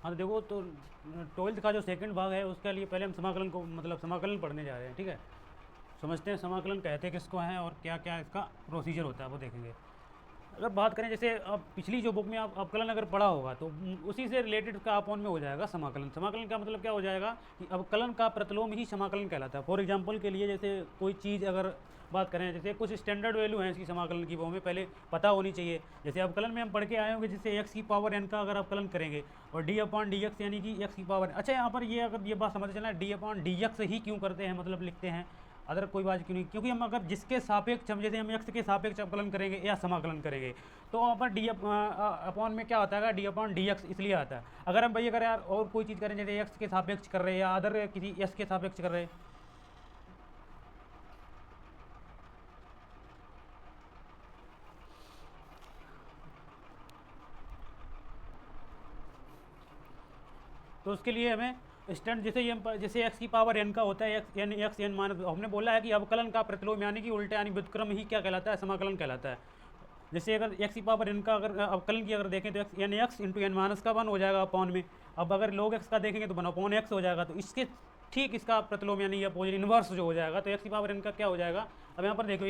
हाँ तो देखो, तो 12th का जो सेकंड भाग है उसके लिए पहले हम समाकलन को मतलब समाकलन पढ़ने जा रहे हैं, ठीक है। समझते हैं समाकलन कहते किसको हैं और क्या क्या इसका प्रोसीजर होता है वो देखेंगे। अगर बात करें जैसे अब पिछली जो बुक में आप अवकलन अगर पढ़ा होगा तो उसी से रिलेटेड उसका अपॉन में हो जाएगा समाकलन। समाकलन का मतलब क्या हो जाएगा कि अवकलन का प्रतिलोम ही समाकलन कहलाता है। फॉर एग्जांपल के लिए जैसे कोई चीज़ अगर बात करें, जैसे कुछ स्टैंडर्ड वैल्यू है इसकी समाकलन की, वो हमें पहले पता होनी चाहिए। जैसे अवकलन में हम पढ़ के आए होंगे, जैसे एक्स की पावर एन का अगर अवकलन करेंगे और डी अपॉन डी एक्स यानी कि एक्स की पावर, अच्छा यहाँ पर ये अगर ये बात समझ चलना डी अपॉन डी एक्स ही क्यों करते हैं, मतलब लिखते हैं, अदर कोई बात क्यों नहीं, क्योंकि हम अगर जिसके सापेक्ष हम जैसे हम एक्स के सापेक्ष अवकलन करेंगे या समाकलन करेंगे तो वहाँ पर डी अपॉन में क्या आता है, डी अपॉन डी एक्स इसलिए आता है। अगर हम भैया अगर यार और कोई चीज़ करें जैसे एक्स के सापेक्ष कर रहे हैं या अदर किसी एस के सापेक्ष कर रहे हैं, तो उसके लिए हमें स्टैंड जैसे ये जैसे एक्स की पावर एन का होता है एक्स एन माइनस, हमने बोला है कि अवकलन का प्रतिलोम यानी कि उल्टा यानी व्युत्क्रम ही क्या कहलाता है, समाकलन कहलाता है। जैसे अगर एक्स की पावर एन का अगर अवकलन की अगर देखें तो एक्स इंटू एन माइनस का 1 हो जाएगा अपॉन में। अब अगर लोग एक्स का देखेंगे तो 1 अपॉन एक्स हो जाएगा, तो इसके ठीक इसका प्रतिलोम यानी अपोजिट इन्वर्स जो हो जाएगा, तो एक्स की पावर एन का क्या हो जाएगा। अब यहाँ पर देखो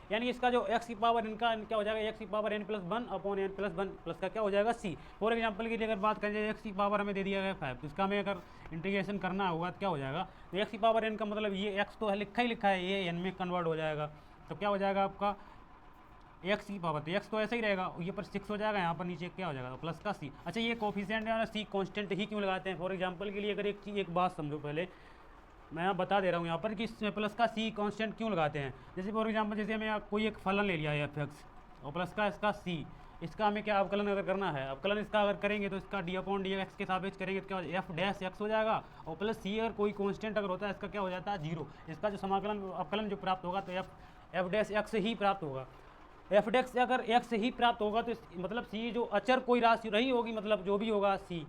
यानी इसका जो एक्स की पावर एन का क्या हो जाएगा, एक्स की power n plus 1 upon n plus 1 plus का क्या हो जाएगा सी। फॉर एग्जाम्पल के लिए अगर बात करें एक्स की पावर हमें दे दिया गया 5, तो इसका हमें अगर इंटीग्रेशन करना होगा तो क्या हो जाएगा, तो एक्स की पावर एन का मतलब ये एक्स तो है लिखा ही लिखा है, ये एन में कन्वर्ट हो जाएगा, तो क्या हो जाएगा आपका एक्स की पावर, तो एक्स तो ऐसे ही रहेगा, ये पर 6 हो जाएगा, यहाँ पर नीचे क्या हो जाएगा तो प्लस का सी। अच्छा ये कोफिशिएंट है ना, सी कांस्टेंट ही क्यों लगाते हैं। फॉर एग्जांपल के लिए अगर एक बात समझो, पहले मैं यहाँ बता दे रहा हूँ यहाँ पर कि इसमें प्लस का सी कांस्टेंट क्यों लगाते हैं। जैसे फॉर एग्जांपल जैसे हमें कोई एक फलन ले लिया है एफ एक्स और प्लस का इसका सी, इसका हमें क्या अवकलन अगर करना है, अवकलन इसका अगर करेंगे तो इसका डी अपॉन डी एक्स के सापेक्ष करेंगे तो क्या एफ डैश एक्स हो जाएगा, और प्लस सी अगर कोई कांस्टेंट अगर होता है इसका क्या हो जाता है 0। इसका जो समाकलन अवकलन जो प्राप्त होगा तो एफ डैश एक्स ही प्राप्त होगा। एफ डेक्स अगर एक्स ही प्राप्त होगा तो मतलब सी जो अचर कोई राशि रही होगी, मतलब जो भी होगा सी,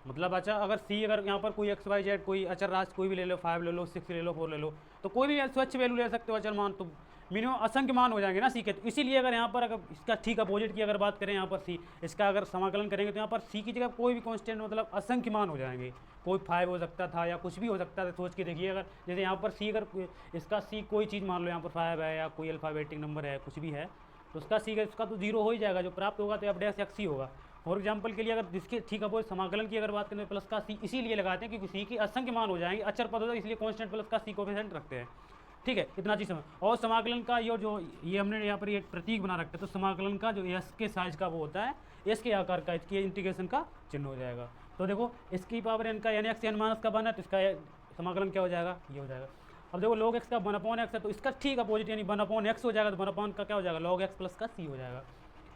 मतलब अच्छा अगर सी अगर यहाँ पर कोई एक्स वाई जेड कोई अचर राशि कोई भी ले लो, 5 ले लो, 6 ले लो, 4 ले लो, तो कोई भी स्वच्छ वैल्यू ले सकते हो अचर मान, तो मिनिमम असंख्य मान हो जाएंगे ना सी के। तो इसीलिए अगर यहाँ पर अगर इसका ठीक अपोजिट की अगर बात करें यहाँ पर सी, इसका अगर समाकलन करेंगे तो यहाँ पर सी की जगह कोई भी कांस्टेंट मतलब असंख्य मान हो जाएंगे, कोई 5 हो सकता था या कुछ भी हो सकता था। सोच के देखिए अगर जैसे यहाँ पर सी अगर इसका सी कोई चीज़ मान लो यहाँ पर 5 है या कोई अल्फ़ाबेटिक नंबर है कुछ भी है, तो उसका सी उसका तो 0 हो ही जाएगा, जो प्राप्त होगा तो एफ डैश एक्स ही होगा। फॉर एग्जांपल के लिए अगर जिसके ठीक अपोजिट समाकलन की अगर बात करें प्लस का सी इसीलिए लगाते हैं क्योंकि सी की असंख्य मान हो जाएंगे, अचर पद होता है इसलिए कांस्टेंट प्लस का सी कोफिशिएंट रखते हैं, ठीक है। इतना चीज़ समझ। और समाकलन का ये हमने यहाँ पर ये प्रतीक बना रखा है, तो समाकलन का जो एस के साइज का वो होता है, एस के आकार का, इसकी इंटीग्रेशन का चिन्ह हो जाएगा। तो देखो इसकी पावर एन का यानी एक्स एन माइनस का बना, तो इसका समाकलन क्या हो जाएगा, ये हो जाएगा। अब देखो log x का 1 अपॉन एक्स है, तो इसका ठीक अपोजिट यानी 1 अपॉन एक्स हो जाएगा, तो 1 अपॉन का क्या हो जाएगा log x प्लस का c हो जाएगा।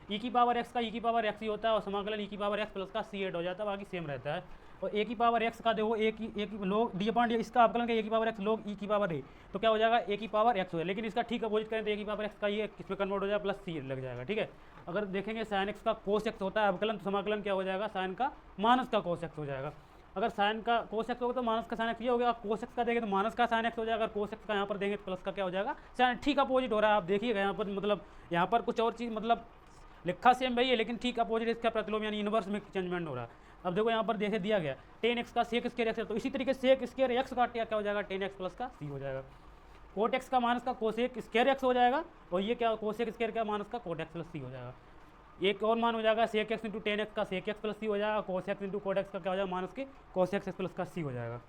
e की पावर x का e की पावर x ही होता है और समाकलन e की पावर x प्लस का c एड हो जाता है, बाकी सेम रहता है। और a की पावर x का देखो एक log डी अपॉन इसका अवकलन का a की पावर x log e की पावर a, तो क्या हो जाएगा a की पावर x हो जाएगा, लेकिन इसका ठीक अपोजिट करें तो a की पावर x का ये किस में कन्वर्ट हो जाएगा प्लस c लग जाएगा, ठीक है। अगर देखेंगे साइन x का कोस x होता है अवकलन, तो समाकलन क्या हो जाएगा साइन का माइनस का कोस x हो जाएगा। अगर साइन का कोस एक्स होगा तो माइनस का साइन एक्स ये हो गया, कोस एक्स का देंगे तो माइनस का साइन एक्स हो जाएगा, अगर कोस एक्स का यहाँ पर देंगे तो प्लस का क्या हो जाएगा साइन। ठीक अपोजिट हो रहा है, आप देखिएगा यहाँ पर, मतलब यहाँ पर कुछ और चीज़ मतलब लिखा सेम वही है लेकिन ठीक अपोजिट इसका प्रतिलोम यानी इनवर्स में चेंजमेंट हो रहा है। अब देखो यहाँ पर देखे दिया गया 10x का सेक स्क्वायर एक्स है, तो इसी तरीके से सेक स्क्वायर एक्स का क्या हो जाएगा 10x प्लस का c हो जाएगा। कोट एक्स का माइनस का कोसेक स्क्वायर एक्स हो जाएगा, और ये क्या कोसेक स्क्वायर का माइनस का कोट एक्स प्लस सी हो जाएगा। एक और मान हो जाएगा सेक एक्स इंटू 10x का सेक एक्स प्लस सी हो जाएगा, cos x into cot x का क्या हो जाएगा माइनस के कोस एक्स प्लस का सी हो जाएगा।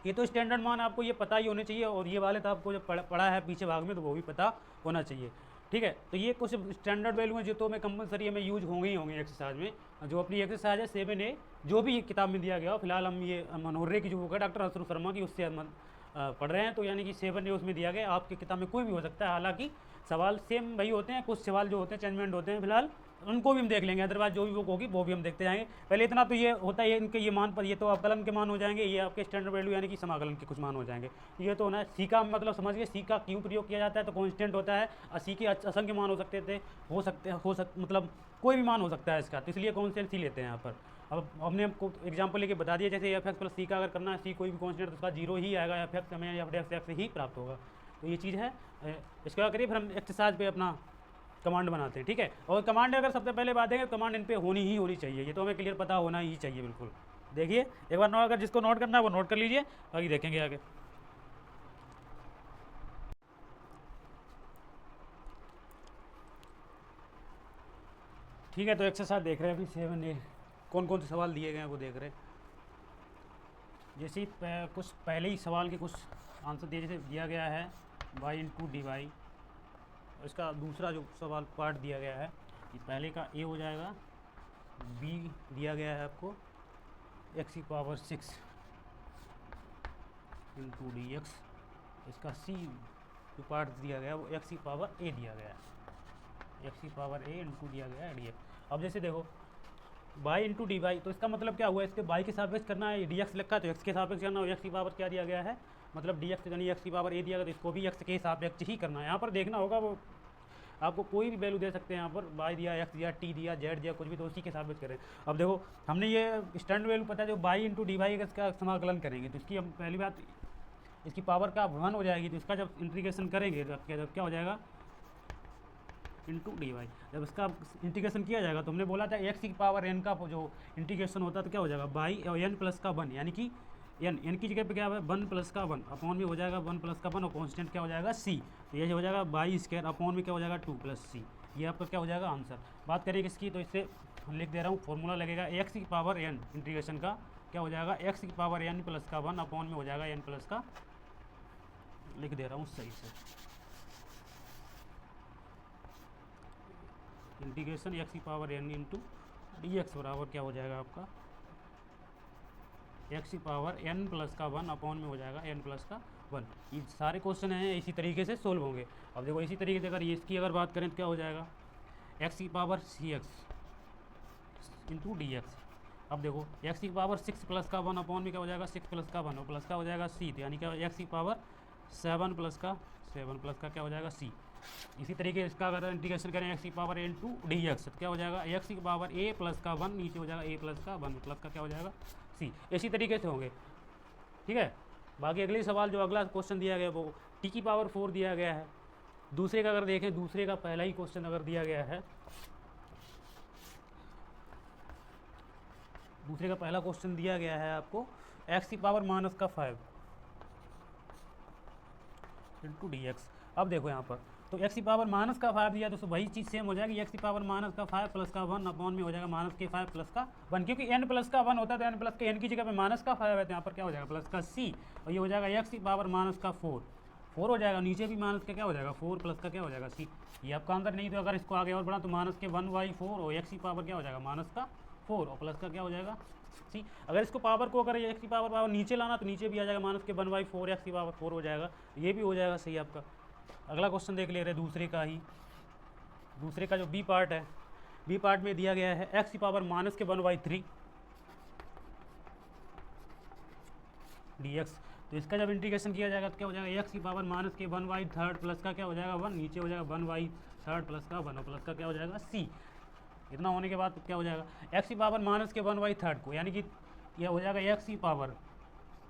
ये तो स्टैंडर्ड मान आपको ये पता ही होने चाहिए, और ये वाले तो आपको जो पढ़ा है पीछे भाग में तो वो भी पता होना चाहिए, ठीक है। तो ये कुछ स्टैंडर्ड वैल्यू हैं जो तो हमें कंपलसरी हमें यूज होंगे ही होंगे एक्सरसाइज में। जो अपनी एक्सरसाइज है 7A जो भी किताब में दिया गया हो, फिलहाल हम ये मनोहरे की जो बुक है डॉक्टर असरू शर्मा की उससे हम पढ़ रहे हैं, तो यानी कि 7A उसमें दिया गया। आपकी किताब में कोई भी हो सकता है, हालांकि सवाल सेम वही होते हैं, कुछ सवाल जो होते हैं चेंजमेंट होते हैं, फिलहाल उनको भी हम देख लेंगे, अदरवाइज जो भी बुक होगी वो भी हम देखते जाएंगे। पहले इतना तो ये होता है इनके ये मान पर, ये तो अवकलन के मान हो जाएंगे, ये आपके स्टैंडर्ड वैल्यू यानी कि समाकलन के कुछ मान हो जाएंगे। ये तो ना सी का मतलब समझ गए, सी का क्यों प्रयोग किया जाता है, तो कॉन्स्टेंट होता है, और सी के असंख्य मान हो सकते मतलब कोई भी मान हो सकता है इसका, तो इसलिए कॉन्स्टेंट सी लेते हैं यहाँ पर। अब हमने आपको एग्जाम्पल लेके बता दिया, जैसे एफ एक्स प्लस सी का अगर करना है, सी कोई भी कॉन्स्टेंट तो उसका 0 ही आएगा, एफ एक्स हमें एफ एक्स ही प्राप्त होगा। तो ये चीज़ है, इसको क्या करिए फिर हम एक्सरसाइज पे अपना कमांड बनाते हैं, ठीक है। और कमांड अगर सबसे पहले बात है, कमांड इन पे होनी चाहिए, ये तो हमें क्लियर पता होना ही चाहिए बिल्कुल। देखिए एक बार नोट, अगर जिसको नोट करना है वो नोट कर लीजिए, बाकी देखेंगे आगे। ठीक है, तो एक्सरसाइज देख रहे हैं अभी 7A, कौन कौन से सवाल दिए गए हैं वो देख रहे हैं। जैसे कुछ पहले ही सवाल के कुछ आंसर दिए, जैसे दिया गया है y इंटू डी वाई, इसका दूसरा जो सवाल पार्ट दिया गया है, ये पहले का ए हो जाएगा, बी दिया गया है आपको x की पावर 6 इंटू डी एक्स, इसका सी जो पार्ट दिया गया है वो x की पावर a दिया गया है, x की पावर a इंटू दिया गया है डी एक्स। अब जैसे देखो y इंटू डी वाई, तो इसका मतलब क्या हुआ, इसके y के सापेक्ष करना है, डी एक्स लिखा है तो x के सापेक्ष करना, और x की पावर क्या दिया गया है, मतलब डी एक्स यानी x की पावर a दिया गया, तो इसको भी x के सापेक्ष ही करना है। यहाँ पर देखना होगा, वो आपको कोई भी वैल्यू दे सकते हैं, यहाँ पर y दिया, x दिया, t दिया, z दिया, कुछ भी, तो उसी के सापेक्ष करें। अब देखो हमने ये स्टैंडर्ड वैल्यू पता है, जो y इंटू डी वाई का समाकलन करेंगे, तो इसकी हम पहली बात, इसकी पावर का 1 हो जाएगी, तो इसका जब इंटीग्रेशन करेंगे तो क्या हो जाएगा, इंटू डी वाई। जब इसका इंटीग्रेशन किया जाएगा, तो हमने बोला था एक्स की पावर एन का जो इंटीग्रेशन होता है तो क्या हो जाएगा, बाई और एन प्लस का 1, यानी कि एन की जगह पे क्या है 1 प्लस का 1 अपॉन में हो जाएगा 1 प्लस का 1, और कॉन्स्टेंट क्या हो जाएगा सी, तो ये हो जाएगा बाई स्क्वायर अपॉन में क्या हो जाएगा 2 प्लस सी, ये आपका क्या हो जाएगा आंसर। बात करें इसकी, तो इससे लिख दे रहा हूँ, फॉर्मूला लगेगा एक्स की पावर एन इंटीग्रेशन का क्या हो जाएगा, एक्स की पावर एन प्लस का 1 अपॉन में हो जाएगा एन प्लस का, लिख दे रहा हूँ सही से, इंटीग्रेशन एक्स की power n into d x बराबर क्या हो जाएगा आपका, एक्स की पावर एन प्लस का 1 अपॉन में हो जाएगा एन प्लस का 1। ये सारे क्वेश्चन हैं इसी तरीके से सोल्व होंगे। अब देखो इसी तरीके से अगर इसकी अगर बात करें तो क्या हो जाएगा, एक्स की पावर सी एक्स इंटू डी एक्स। अब देखो एक्स की पावर 6 प्लस का 1 अपॉन में क्या हो जाएगा 6 प्लस का 1, और प्लस का हो जाएगा सी, तो यानी क्या एक्स की पावर 7 प्लस का क्या हो जाएगा सी। इसी तरीके से इसका अगर इंटीग्रेशन करें एक्स की power n to d x, तो क्या हो जाएगा एक्स की पावर ए प्लस का 1, नीचे हो जाएगा ए प्लस का 1, प्लस का क्या हो जाएगा सी। इसी तरीके से होंगे, ठीक है। बाकी अगले सवाल जो अगला क्वेश्चन दिया गया वो टी की पावर 4 दिया गया है। दूसरे का अगर देखें, दूसरे का पहला ही क्वेश्चन अगर दिया गया है, दूसरे का पहला क्वेश्चन दिया गया है आपको एक्स की पावर माइनस का 5 इंटू डी एक्स। अब देखो यहाँ पर तो एक्स की पावर माइनस का 5 दिया, तो वही चीज़ सेम हो जाएगी, एक्स की पावर माइनस का 5 प्लस का 1 अपॉन में हो जाएगा माइनस के 5 प्लस का 1, क्योंकि एन प्लस का 1 होता है तो एन प्लस के एन की जगह पे माइनस का 5 है, तो यहाँ पर क्या हो जाएगा प्लस का सी, और ये हो जाएगा एक्स की पावर माइनस का 4 हो जाएगा, नीचे भी माइनस का क्या हो जाएगा 4 प्लस का क्या हो जाएगा सी। ये आपका आंसर नहीं, तो अगर इसको आगे और बढ़ा तो माइनस के 1/4 और एक्स की पावर क्या हो जाएगा माइनस का 4 और प्लस का क्या हो जाएगा सी। अगर इसको पावर को अगर एक्स की पावर नीचे लाना तो नीचे भी आ जाएगा माइनस के 1/4 एक्स की पावर 4 हो जाएगा, ये भी हो जाएगा सही आपका। अगला क्वेश्चन देख ले रहे दूसरे का ही, दूसरे का जो बी पार्ट है, बी पार्ट में दिया गया है एक्स की पावर माइनस के 1/3 डी एक्स। तो इसका जब इंटीग्रेशन किया जाएगा तो क्या हो जाएगा एक्स की पावर माइनस के 1/3 प्लस का क्या हो जाएगा 1, नीचे हो जाएगा 1/3 प्लस का 1 और प्लस का क्या हो जाएगा सी। इतना होने के बाद क्या हो जाएगा एक्स की पावर माइनस के 1/3 को, यानी कि यह हो जाएगा एक्स की पावर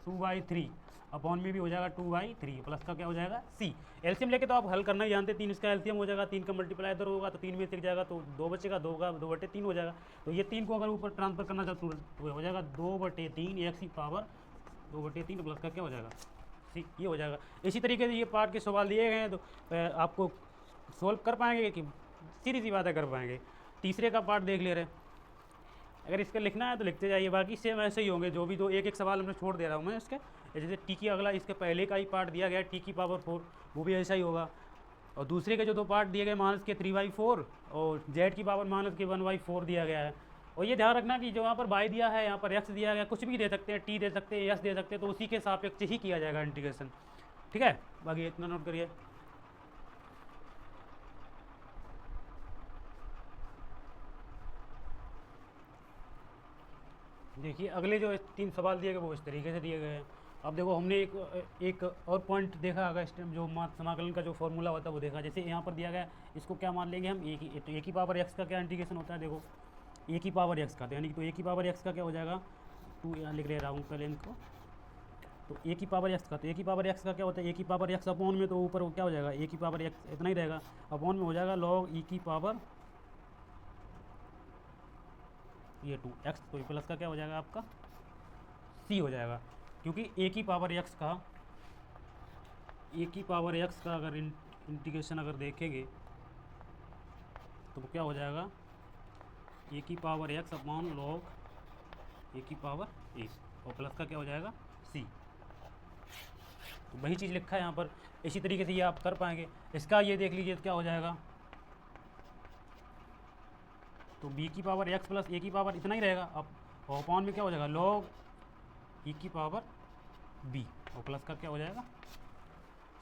2/3 अपॉन में भी हो जाएगा 2/3 प्लस का क्या हो जाएगा सी। एलसीएम लेके तो आप हल करना ही जानते हैं, 3 इसका एलसीएम हो जाएगा, 3 का मल्टीप्लाई इधर होगा तो 3 में टिक जाएगा, तो 2 बचेगा, 2/3 हो जाएगा। तो ये 3 को अगर ऊपर ट्रांसफर करना चाहते तो हो जाएगा 2/3 एक्स की पावर 2/3 प्लस का क्या हो जाएगा सी, ये हो जाएगा। इसी तरीके से ये पार्ट के सवाल दिए गए हैं तो आपको सोल्व कर पाएंगे कि सीधी सी बातें कर पाएंगे। तीसरे का पार्ट देख ले रहे हैं, अगर इसका लिखना है तो लिखते जाइए, बाकी सेम ऐसे ही होंगे, जो भी दो एक सवाल हमने छोड़ दे रहा हूँ मैं इसके। जैसे टी की अगला इसके पहले का ही पार्ट दिया गया है टी की पावर 4, वो भी ऐसा ही होगा। और दूसरे के जो 2 पार्ट दिए गए माइनस के 3/4 और जेड की पावर माइनस के 1/4 दिया गया है। और ये ध्यान रखना कि जो यहाँ पर बाई दिया है, यहाँ पर एक्स दिया गया, कुछ भी दे सकते हैं, टी दे सकते हैं, एस दे सकते हैं, तो उसी के सापेक्ष ही किया जाएगा इंटीग्रेशन, ठीक है। बाकी इतना नोट करिए। देखिए अगले जो 3 सवाल दिए गए वो इस तरीके से दिए गए हैं। अब देखो हमने एक और पॉइंट देखा, अगर इस टाइम जो समाकलन का जो फॉर्मूला होता है वो देखा। जैसे यहाँ पर दिया गया, इसको क्या मान लेंगे हम ए की पावर एक्स का क्या इंटीग्रेशन होता है, देखो ए की पावर एक्स का, तो यानी कि तो ए की पावर एक्स का क्या हो जाएगा 2, यहाँ लिख ले रहा हूँ पहले इनको, तो ए की पावर एक्स का, तो ए की पावर एक्स का क्या होता है, ए की पावर एक्स अपॉन में, तो ऊपर क्या हो जाएगा, ए की पावर एक्स इतना ही रहेगा, अपॉन में हो जाएगा लॉग ई की पावर ये 2x, तो ये प्लस का क्या हो जाएगा आपका सी हो जाएगा, क्योंकि ए की पावर एक्स का, ए की पावर एक्स का अगर इंटीग्रेशन अगर देखेंगे तो क्या हो जाएगा, ए की पावर एक्स अपॉन लॉग ए की पावर ए, और प्लस का क्या हो जाएगा सी। तो वही चीज़ लिखा है यहाँ पर, इसी तरीके से ये आप कर पाएंगे। इसका ये देख लीजिए क्या हो जाएगा, तो बी की पावर एक्स प्लस ए की पावर इतना ही रहेगा, अब अपॉन में क्या हो जाएगा लॉग ई की पावर बी, और प्लस का क्या हो जाएगा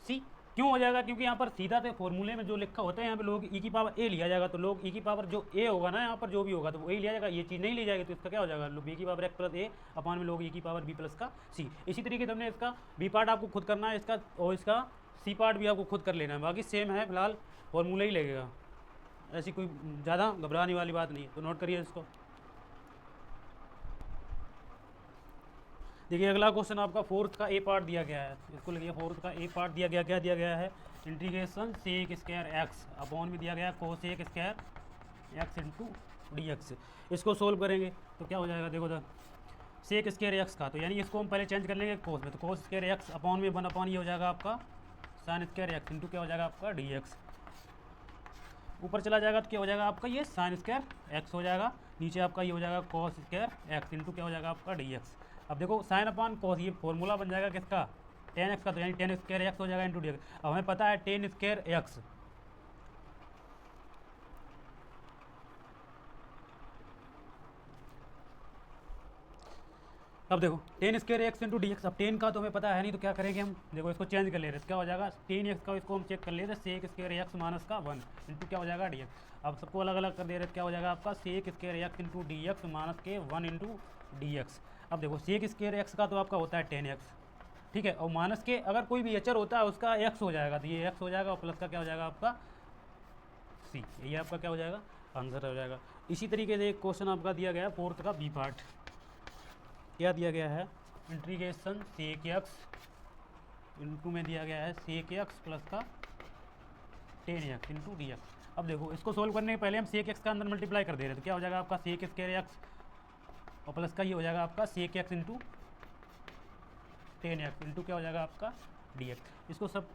सी। क्यों हो जाएगा, क्योंकि यहाँ पर सीधा से फॉर्मूले में जो लिखा होता है यहाँ पे लोग ई की पावर ए लिया जाएगा, तो लोग ई की पावर जो ए होगा ना यहाँ पर जो भी होगा तो वही लिया जाएगा, ये चीज़ नहीं ली जाएगी, तो इसका क्या हो जाएगा बी की पावर एक्स प्लस ए अपॉन में लोग ई की पावर बी प्लस का सी। इसी तरीके से हमने इसका बी पार्ट आपको खुद करना है, इसका और इसका सी पार्ट भी आपको खुद कर लेना है, बाकी सेम है, फिलहाल फॉर्मूला ही लगेगा, ऐसी कोई ज़्यादा घबराने वाली बात नहीं है। तो नोट करिए इसको। देखिए अगला क्वेश्चन आपका फोर्थ का ए पार्ट दिया गया है, इसको लिखिए फोर्थ का ए पार्ट दिया गया, क्या दिया गया है, integration sec square x upon में दिया गया cosec square x into d x. इसको सोल्व करेंगे तो क्या हो जाएगा, देखो तो सेक स्क्वायर एक्स का, तो यानी इसको हम पहले चेंज कर लेंगे कोस में, तो कोस स्क्वायर एक्स अपॉन में 1 अपॉन ये हो जाएगा आपका साइन स्क्वायर एक्स इंटू क्या हो जाएगा आपका डी एक्स। ऊपर चला जाएगा तो क्या हो जाएगा आपका ये साइन स्क्वायर एक्स हो जाएगा, नीचे आपका ये हो जाएगा कॉस स्क्वायर एक्स इंटू क्या हो जाएगा आपका डी एक्स। अब देखो साइन अपॉन कॉस ये फॉर्मूला बन जाएगा किसका, टेन एक्स का, तो यानी टेन स्क्वायर एक्स हो जाएगा इंटू डी एक्स। अब हमें पता है टेन स्क्वायर एक्स, अब देखो ten square x into d x, अब टेन का तो हमें पता है नहीं, तो क्या करेंगे हम, देखो इसको चेंज कर ले रहे हैं, क्या हो जाएगा टेन एक्स का, इसको हम चेक कर ले रहे हैं सेक स्क्वायर एक्स माइनस का 1 इंटू क्या हो जाएगा डी एक्स। अब सबको अलग अलग कर दे रहे हैं, क्या हो जाएगा आपका sec square x into d x minus के 1 इंटू डी एक्स। अब देखो सेक स्क्वायर एक्स का तो आपका होता है 10x, ठीक है, और माइनस के अगर कोई भी एचर होता है उसका x हो जाएगा, तो ये x हो जाएगा, और प्लस का क्या हो जाएगा आपका c, ये आपका क्या हो जाएगा आंसर हो जाएगा। इसी तरीके से एक क्वेश्चन आपका दिया गया है फोर्थ का बी पार्ट, क्या दिया गया है, इंटीग्रेशन सेक एक्स इंटू में दिया गया है सेक एक्स प्लस का 10x इंटू डी एक्स। अब देखो इसको सोल्व करने के पहले हम सेक एक्स का अंदर मल्टीप्लाई कर दे रहे हैं, तो क्या हो जाएगा आपका सेक स्क्वायर एक्स और प्लस का ये हो जाएगा आपका सेक एक्स इंटू 10x इंटू क्या हो जाएगा आपका डी एक्स। इसको सब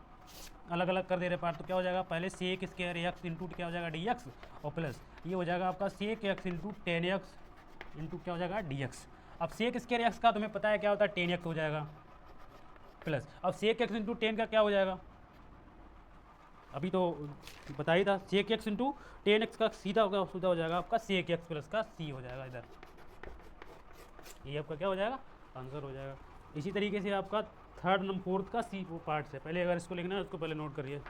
अलग अलग कर दे रहे पार्ट, तो क्या हो जाएगा पहले सेक स्क्वायर एक्स इंटू क्या हो जाएगा डी एक्स, और प्लस ये हो जाएगा आपका सेक एक्स इंटू 10x इंटू क्या हो जाएगा डी एक्स। अब सेक स्क्वायर एक्स का तुम्हें पता है क्या होता है 10x हो जाएगा, प्लस अब सेक एक्स इंटू 10 का क्या हो जाएगा, अभी तो बता ही था, सेक एक्स इंटू 10x का सीधा हो जाएगा आपका सेक एक्स प्लस का सी हो जाएगा इधर, ये आपका क्या हो जाएगा आंसर हो जाएगा। इसी तरीके से आपका थर्ड नंबर फोर्थ का सी वो पार्ट से, पहले अगर इसको लिखना है उसको पहले नोट करिए।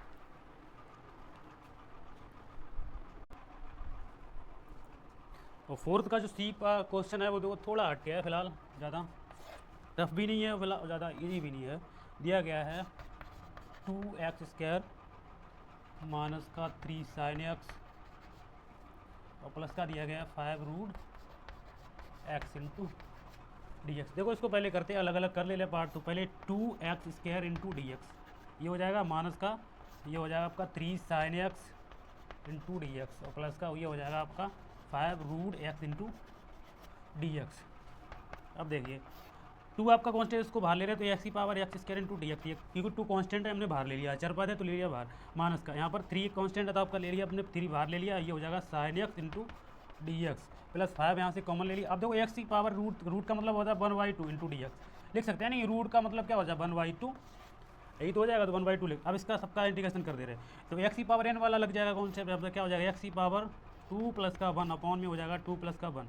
और फोर्थ का जो सी का क्वेश्चन है वो देखो थोड़ा हट गया है, फिलहाल ज़्यादा टफ भी नहीं है, फिलहाल ज़्यादा इजी भी नहीं है। दिया गया है 2x स्क्वायर माइनस का 3 साइन एक्स और प्लस का दिया गया है 5 root x into d x. देखो इसको पहले करते हैं, अलग अलग कर ले ले पार्ट, तो पहले 2x square into d x, ये हो जाएगा माइनस का ये हो जाएगा आपका 3 sine x into d x, और प्लस का ये हो जाएगा आपका 5 root x into d x. अब देखिए 2 आपका कॉन्स्टेंट, इसको बाहर ले रहे हैं तो एक्स की power x square into d x, क्योंकि 2 कॉन्स्टेंट है हमने बाहर ले लिया, चर पद है तो ले लिया बाहर, माइनस का यहाँ पर 3 कॉन्स्टेंट है तो आपका ले लिया अपने 3 बाहर ले लिया, ये हो जाएगा sign x into d x plus 5 यहाँ से कॉमन ले लिया। अब देखो एक्स की पावर रूट का मतलब होता है 1/2 इंटू डी एक्स, लिख सकते हैं ना, ये रूट का मतलब क्या हो जाए 1/2, यही तो हो जाएगा, तो 1/2 लिख। अब इसका सबका इंटीग्रेशन कर दे रहे हैं, तो एक्स की पावर एन वाला लग जाएगा कॉन्सेप्ट, अब क्या हो जाएगा एक्स की पावर 2 प्लस का 1 अपॉन में हो जाएगा 2 प्लस का 1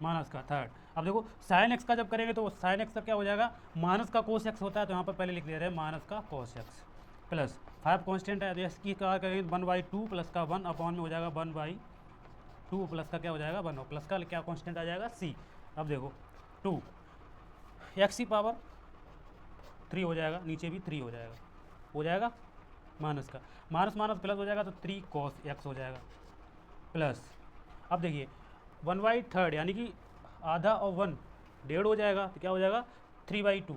माइनस का थर्ड। अब देखो साइन एक्स का जब करेंगे तो साइन एक्स का क्या हो जाएगा, माइनस का कोस एक्स होता है, तो यहाँ पर पहले लिख दे रहे हैं माइनस का कोस एक्स प्लस 5 कॉन्स्टेंट है, तो इसकी क्या करेंगे 1/2 प्लस का 1 अपॉन में हो जाएगा 1/2 प्लस का क्या हो जाएगा 1 और प्लस का क्या कॉन्स्टेंट आ जाएगा सी। अब देखो 2 एक्स की पावर 3 हो जाएगा, नीचे भी 3 हो जाएगा माइनस का माइनस माइनस प्लस हो जाएगा, तो 3 कॉस एक्स हो जाएगा प्लस। अब देखिए 1/3 यानी कि आधा और 1 1.5 हो जाएगा, तो क्या हो जाएगा 3/2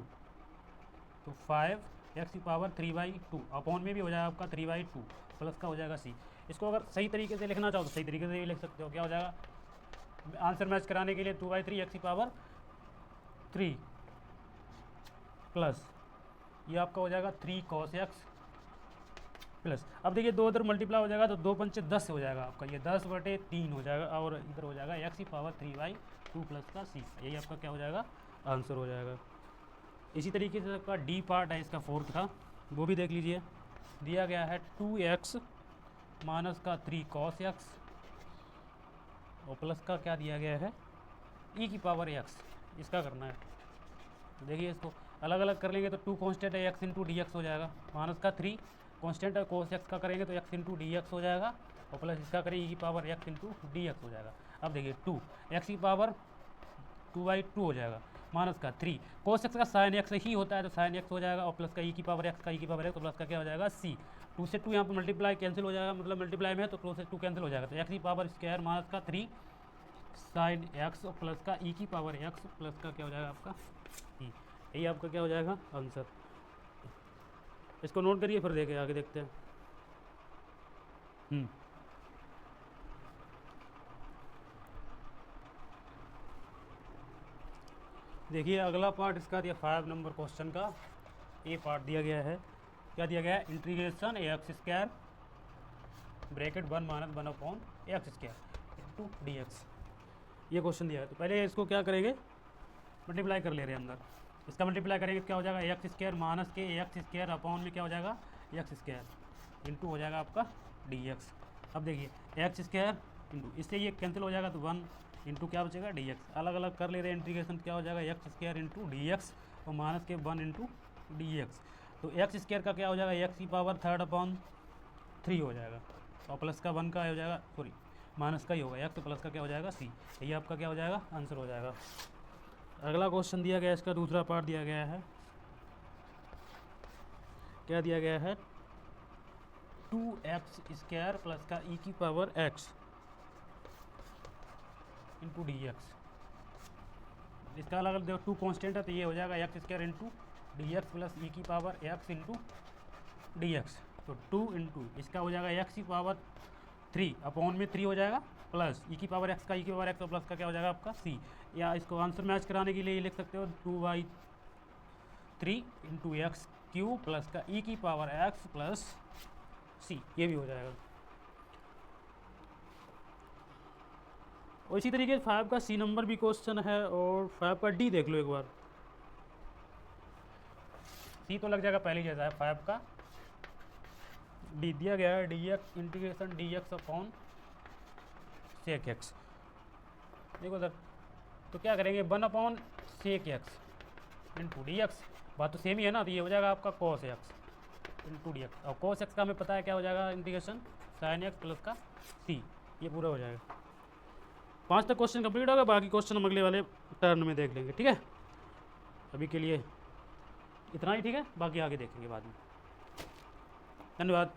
तो 5x⁴ अपॉन में भी हो जाएगा आपका 3/2 प्लस का हो जाएगा c। इसको अगर सही तरीके से लिखना चाहो तो सही तरीके से भी लिख सकते हो। क्या हो जाएगा आंसर मैच कराने के लिए 2/3x⁴ प्लस ये आपका हो जाएगा 3 cos x प्लस। अब देखिए दो इधर मल्टीप्लाई हो जाएगा तो 2 पंचे 10 हो जाएगा आपका, ये 10/3 हो जाएगा और इधर हो जाएगा x⁴3/2 प्लस का c। यही आपका क्या हो जाएगा आंसर हो जाएगा। इसी तरीके से आपका डी पार्ट है इसका फोर्थ का, वो भी देख लीजिए। दिया गया है 2x माइनस का 3 cos x और प्लस का क्या दिया गया है e⁴x। इसका करना है। तो देखिए इसको अलग अलग कर लेंगे तो 2 कांस्टेंट है x इंटू डी एक्स हो जाएगा, माइनस का 3 कांस्टेंट है cos x का करेंगे तो x इंटू डी एक्स हो जाएगा और प्लस इसका करेंगे e⁴x इंटू डी एक्स हो जाएगा। अब देखिए 2 x⁴2/2 हो जाएगा, माइनस का 3 cos x का sin x ही होता है तो sin x हो जाएगा और प्लस का e⁴x का e⁴x तो प्लस का क्या हो जाएगा c। 2 से 2 यहाँ पर मल्टीप्लाई कैंसिल हो जाएगा, मतलब मल्टीप्लाई में है तो 2 से 2 कैंसिल हो जाएगा तो x⁴² माइनस का 3 sin x और प्लस का e⁴x प्लस का क्या हो जाएगा आपका c। यही आपका क्या हो जाएगा आंसर। इसको नोट करिए फिर देखें आगे देखते हैं। देखिए अगला पार्ट इसका दिया 5 नंबर क्वेश्चन का ये पार्ट दिया गया है। क्या दिया गया है integration ax² bracket 1 minus 1/x² into dx। ये क्वेश्चन दिया है तो पहले इसको क्या करेंगे मल्टीप्लाई कर ले रहे हैं अंदर। इसका मल्टीप्लाई करेंगे क्या हो जाएगा x² माइनस के x² अपॉन में क्या हो जाएगा x² इंटू हो जाएगा आपका dx। अब देखिए x² इंटू इससे ये कैंसिल हो जाएगा तो 1 इंटू क्या बचेगा dx। अलग अलग कर ले रहे हैं इंटीग्रेशन क्या हो जाएगा x² इंटू dx और माइनस के 1 इंटू dx। तो x² का क्या हो जाएगा x⁴3 हो जाएगा और प्लस का 1 का हो जाएगा सॉरी माइनस का ही होगा x तो प्लस का क्या हो जाएगा c। यही आपका क्या हो जाएगा आंसर हो जाएगा। अगला क्वेश्चन दिया गया है इसका दूसरा पार्ट दिया गया है। क्या दिया गया है 2x² प्लस का e⁴x इंटू dx। इसका अलग अलग देखो 2 कांस्टेंट है तो ये हो जाएगा x² into dx plus e⁴x into dx। तो 2 इंटू इसका हो जाएगा x⁴3 अपॉन में 3 हो जाएगा प्लस e⁴x का e⁴x और प्लस का क्या हो जाएगा आपका c। या इसको आंसर मैच कराने के लिए लिख सकते हो 2/3 इंटू x³ प्लस का e⁴x प्लस c। ये भी हो जाएगा। और इसी तरीके से 5 का c नंबर भी क्वेश्चन है और 5 का d देख लो एक बार। c तो लग जाएगा पहले जैसा है। 5 का d दिया गया है dx integration dx upon sec x। देखो सर तो क्या करेंगे 1/sec x इंटू dx। बात तो सेम ही है ना, तो ये हो जाएगा आपका cos x इंटू dx और cos x का हमें पता है क्या हो जाएगा इंटीग्रेशन sin x प्लस का c। ये पूरा हो जाएगा। 5 तक क्वेश्चन कंप्लीट होगा, बाकी क्वेश्चन हम अगले वाले टर्न में देख लेंगे। ठीक है अभी के लिए इतना ही। ठीक है बाकी आगे देखेंगे बाद में। धन्यवाद।